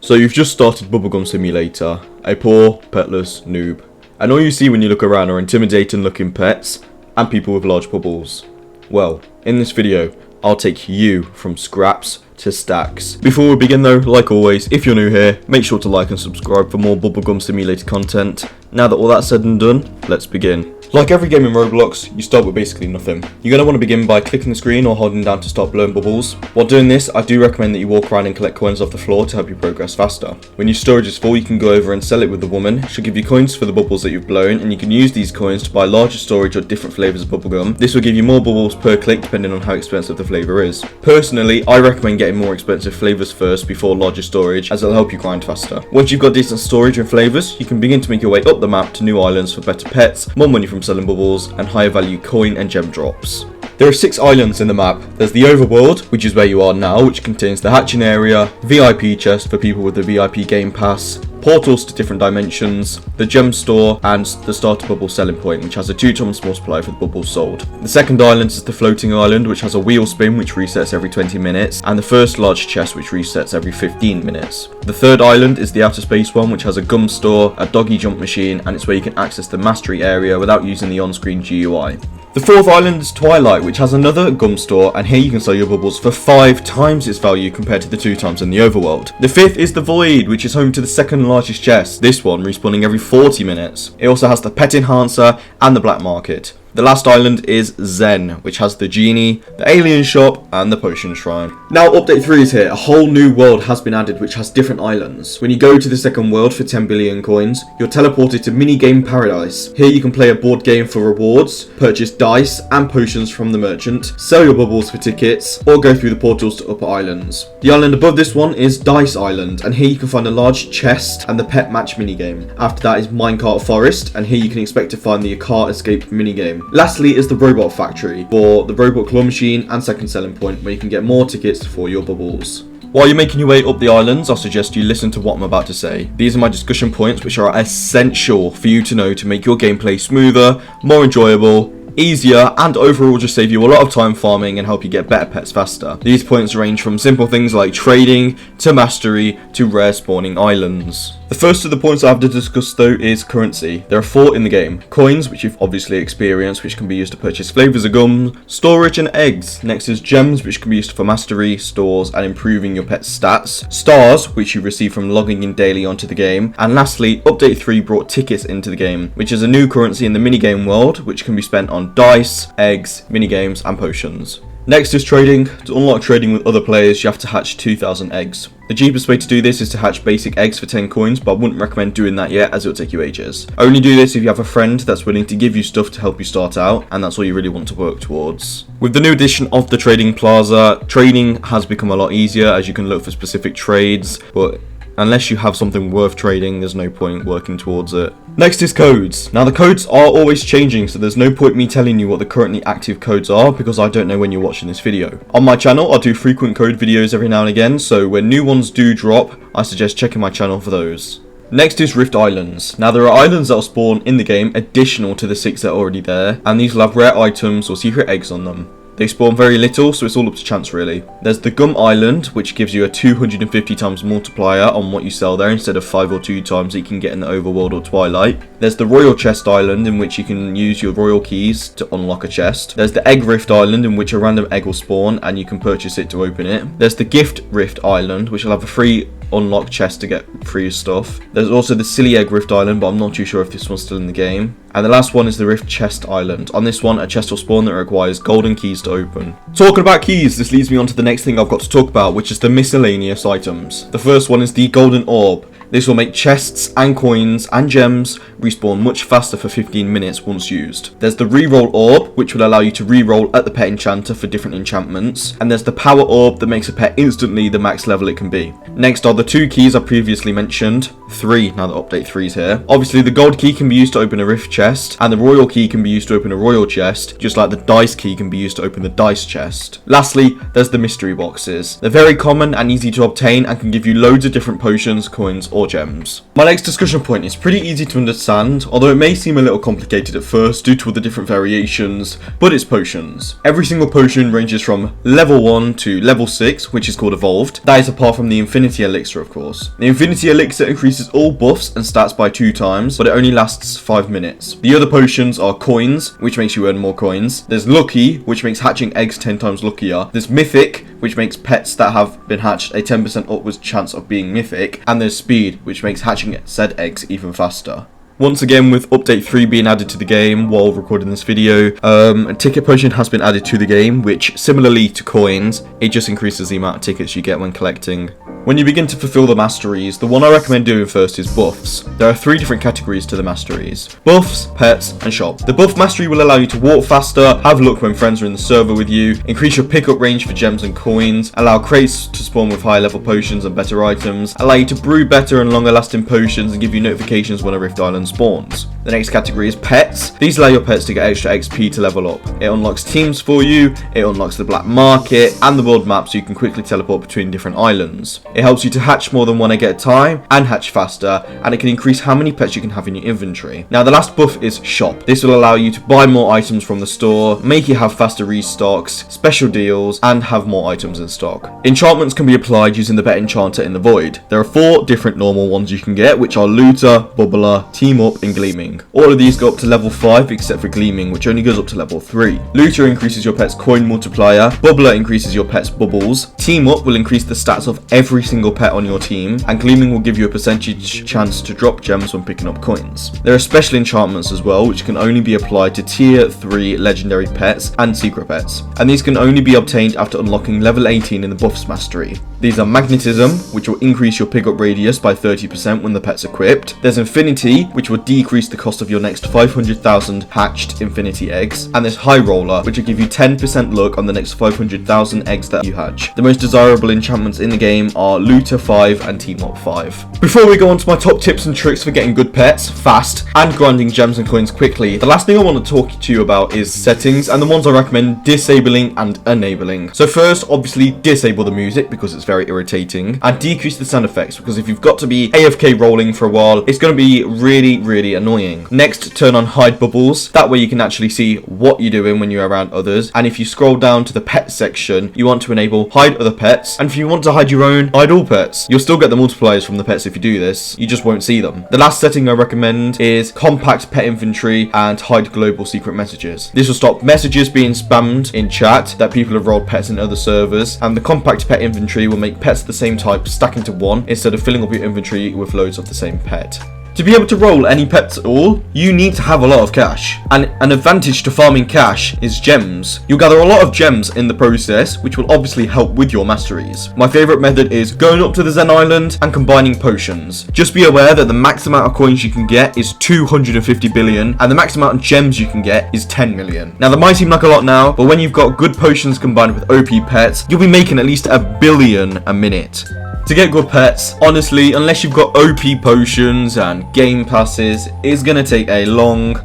So you've just started Bubblegum Simulator, a poor, petless noob. And all you see when you look around are intimidating looking pets and people with large bubbles. Well, in this video, I'll take you from scraps to stacks. Before we begin though, like always, if you're new here, make sure to like and subscribe for more Bubblegum Simulator content. Now that all that's said and done, let's begin. Like every game in Roblox, you start with basically nothing. You're going to want to begin by clicking the screen or holding down to start blowing bubbles. While doing this, I do recommend that you walk around and collect coins off the floor to help you progress faster. When your storage is full, you can go over and sell it with the woman. She'll give you coins for the bubbles that you've blown, and you can use these coins to buy larger storage or different flavours of bubblegum. This will give you more bubbles per click depending on how expensive the flavour is. Personally, I recommend getting more expensive flavours first before larger storage, as it'll help you grind faster. Once you've got decent storage and flavours, you can begin to make your way up the map to new islands for better pets, more money from selling bubbles, and higher value coin and gem drops. There are 6 islands in the map. There's the overworld, which is where you are now, which contains the hatching area, VIP chest for people with the VIP game pass, portals to different dimensions, the gem store, and the starter bubble selling point, which has a 2x multiplier for the bubbles sold. The second island is the floating island, which has a wheel spin which resets every 20 minutes, and the first large chest which resets every 15 minutes. The third island is the outer space one, which has a gum store, a doggy jump machine, and it's where you can access the mastery area without using the on-screen GUI. The fourth island is Twilight, which has another gum store, and here you can sell your bubbles for 5 times its value compared to the 2 times in the overworld. The fifth is the Void, which is home to the second largest chest, this one respawning every 40 minutes. It also has the pet enhancer and the black market. The last island is Zen, which has the genie, the alien shop, and the potion shrine. Now update 3 is here. A whole new world has been added which has different islands. When you go to the second world for 10 billion coins, you're teleported to minigame paradise. Here you can play a board game for rewards, purchase dice and potions from the merchant, sell your bubbles for tickets, or go through the portals to upper islands. The island above this one is Dice Island, and here you can find a large chest and the pet match minigame. After that is Minecart Forest, and here you can expect to find the car escape minigame. Lastly is the robot factory for the robot claw machine and second selling point, where you can get more tickets for your bubbles. While you're making your way up the islands, I suggest you listen to what I'm about to say. These are my discussion points which are essential for you to know to make your gameplay smoother, more enjoyable, easier, and overall just save you a lot of time farming and help you get better pets faster. These points range from simple things like trading, to mastery, to rare spawning islands. The first of the points I have to discuss though is currency. There are 4 in the game. Coins, which you've obviously experienced, which can be used to purchase flavours of gum, storage and eggs. Next is gems, which can be used for mastery, stores, and improving your pet's stats. Stars, which you receive from logging in daily onto the game. And lastly, update 3 brought tickets into the game, which is a new currency in the minigame world, which can be spent on dice, eggs, minigames, and potions. Next is trading. To unlock trading with other players, you have to hatch 2,000 eggs. The cheapest way to do this is to hatch basic eggs for 10 coins, but I wouldn't recommend doing that yet as it'll take you ages. Only do this if you have a friend that's willing to give you stuff to help you start out, and that's all you really want to work towards. With the new addition of the trading plaza, trading has become a lot easier as you can look for specific trades, but unless you have something worth trading, there's no point working towards it. Next is codes. Now the codes are always changing, so there's no point me telling you what the currently active codes are because I don't know when you're watching this video. On my channel, I do frequent code videos every now and again, so when new ones do drop, I suggest checking my channel for those. Next is Rift Islands. Now there are islands that will spawn in the game additional to the 6 that are already there, and these will have rare items or secret eggs on them. They spawn very little, so it's all up to chance really. There's the Gum Island, which gives you a 250 times multiplier on what you sell there instead of 5 or 2 times that you can get in the overworld or Twilight. There's the Royal Chest Island, in which you can use your royal keys to unlock a chest. There's the Egg Rift Island, in which a random egg will spawn and you can purchase it to open it. There's the Gift Rift Island, which will have a free unlock chest to get free stuff. There's also the Silly Egg Rift Island, but I'm not too sure if this one's still in the game. And the last one is the Rift Chest Island. On this one, a chest will spawn that requires golden keys to open. Talking about keys, this leads me on to the next thing I've got to talk about, which is the miscellaneous items. The first one is the Golden Orb. This will make chests and coins and gems respawn much faster for 15 minutes once used. There's the Reroll Orb, which will allow you to reroll at the pet enchanter for different enchantments. And there's the Power Orb that makes a pet instantly the max level it can be. Next are the 2 keys I previously mentioned. 3 now that update 3 is here. Obviously, the gold key can be used to open a rift chest, and the royal key can be used to open a royal chest, just like the dice key can be used to open the dice chest. Lastly, there's the mystery boxes. They're very common and easy to obtain and can give you loads of different potions, coins, or gems. My next discussion point is pretty easy to understand, although it may seem a little complicated at first due to all the different variations, but it's potions. Every single potion ranges from level 1 to level 6, which is called evolved. That is apart from the infinity elixir, of course. The infinity elixir increases all buffs and stats by 2 times, but it only lasts 5 minutes. The other potions are coins, which makes you earn more coins. There's lucky, which makes hatching eggs 10 times luckier. There's mythic, which makes pets that have been hatched a 10% upwards chance of being mythic. And there's speed, which makes hatching said eggs even faster. Once again, with update 3 being added to the game while recording this video, a ticket potion has been added to the game, which similarly to coins, it just increases the amount of tickets you get when collecting. When you begin to fulfill the masteries, the one I recommend doing first is buffs. There are 3 different categories to the masteries: buffs, pets, and shop. The buff mastery will allow you to walk faster, have luck when friends are in the server with you, increase your pickup range for gems and coins, allow crates to spawn with high level potions and better items, allow you to brew better and longer lasting potions, and give you notifications when a Rift Island spawns. The next category is pets. These allow your pets to get extra XP to level up. It unlocks teams for you, it unlocks the black market, and the world map so you can quickly teleport between different islands. It helps you to hatch more than one egg at a time and hatch faster, and it can increase how many pets you can have in your inventory. Now the last buff is shop. This will allow you to buy more items from the store, make you have faster restocks, special deals, and have more items in stock. Enchantments can be applied using the pet enchanter in the void. There are 4 different normal ones you can get, which are looter, bubbler, team up, and gleaming. All of these go up to level 5 except for gleaming, which only goes up to level 3. Looter increases your pet's coin multiplier, bubbler increases your pet's bubbles, team up will increase the stats of every single pet on your team, and gleaming will give you a percentage chance to drop gems when picking up coins. There are special enchantments as well, which can only be applied to tier 3 legendary pets and secret pets, and these can only be obtained after unlocking level 18 in the buffs mastery. These are magnetism, which will increase your pickup radius by 30% when the pet's equipped. There's infinity, which will decrease the cost of your next 500,000 hatched infinity eggs, and there's high roller, which will give you 10% luck on the next 500,000 eggs that you hatch. The most desirable enchantments in the game are looter 5 and team up 5. Before we go on to my top tips and tricks for getting good pets fast and grinding gems and coins quickly, the last thing I want to talk to you about is settings, and the ones I recommend disabling and enabling. So first, obviously disable the music because it's very irritating, and decrease the sound effects because if you've got to be AFK rolling for a while, it's going to be really annoying. Next, turn on hide bubbles. That way you can actually see what you're doing when you're around others. And if you scroll down to the pet section, you want to enable hide other pets, and if you want to hide your own, hide all pets. You'll still get the multipliers from the pets if you do this, you just won't see them. The last setting I recommend is compact pet inventory and hide global secret messages. This will stop messages being spammed in chat that people have rolled pets in other servers, and the compact pet inventory will make pets of the same type stack into one instead of filling up your inventory with loads of the same pet. To be able to roll any pets at all, you need to have a lot of cash. And an advantage to farming cash is gems. You'll gather a lot of gems in the process, which will obviously help with your masteries. My favourite method is going up to the Zen Island and combining potions. Just be aware that the max amount of coins you can get is 250 billion, and the max amount of gems you can get is 10 million. Now that might seem like a lot now, but when you've got good potions combined with OP pets, you'll be making at least 1 billion a minute. To get good pets, honestly, unless you've got OP potions and game passes, it's going to take a long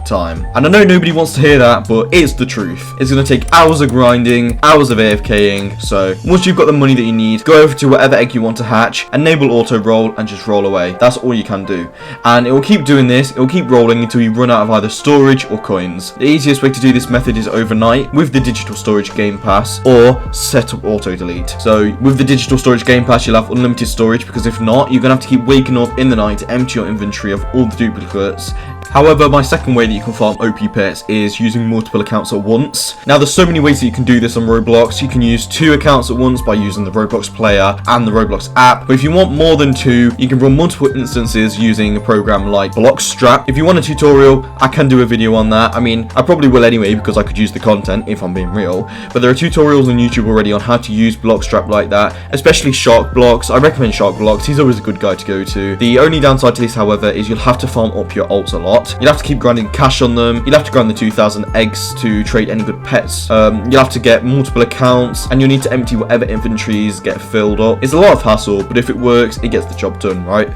time. And I know nobody wants to hear that, but it's the truth. It's going to take hours of grinding, hours of AFKing, so once you've got the money that you need, go over to whatever egg you want to hatch, enable auto roll, and just roll away. That's all you can do. And it will keep doing this, it will keep rolling until you run out of either storage or coins. The easiest way to do this method is overnight with the digital storage game pass, or set up auto delete. So with the digital storage game pass, you'll have unlimited storage, because if not, you're going to have to keep waking up in the night to empty your inventory of all the duplicates. However, my second way that you can farm OP pets is using multiple accounts at once. Now, there's so many ways that you can do this on Roblox. You can use 2 accounts at once by using the Roblox player and the Roblox app. But if you want more than 2, you can run multiple instances using a program like Blockstrap. If you want a tutorial, I can do a video on that. I mean, I probably will anyway, because I could use the content if I'm being real. But there are tutorials on YouTube already on how to use Blockstrap like that, especially Shark Blocks. I recommend Shark Blocks. He's always a good guy to go to. The only downside to this, however, is you'll have to farm up your alts a lot. You'll have to keep grinding cash on them. You'll have to grind the 2,000 eggs to trade any good pets. You'll have to get multiple accounts, and you'll need to empty whatever inventories get filled up. It's a lot of hassle, but if it works, it gets the job done, right?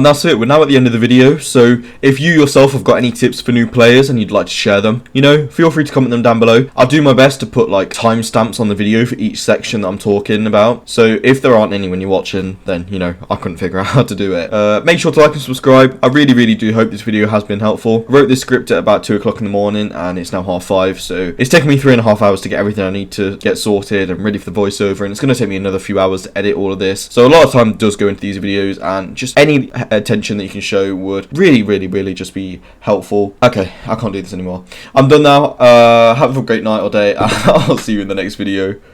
that's it. We're now at the end of the video, so if you yourself have got any tips for new players and you'd like to share them, you know, feel free to comment them down below. I'll do my best to put like timestamps on the video for each section that I'm talking about, so if there aren't any when you're watching, then, you know, I couldn't figure out how to do it. Make sure to like and subscribe. I really do hope this video has been helpful. I wrote this script at about 2 o'clock in the morning and it's now 5:30, so it's taken me 3.5 hours to get everything I need to get sorted and ready for the voiceover, and it's going to take me another few hours to edit all of this. So a lot of time does go into these videos, and just any attention that you can show would really just be helpful. Okay, I can't do this anymore. I'm done now. Have a great night or day. I'll see you in the next video.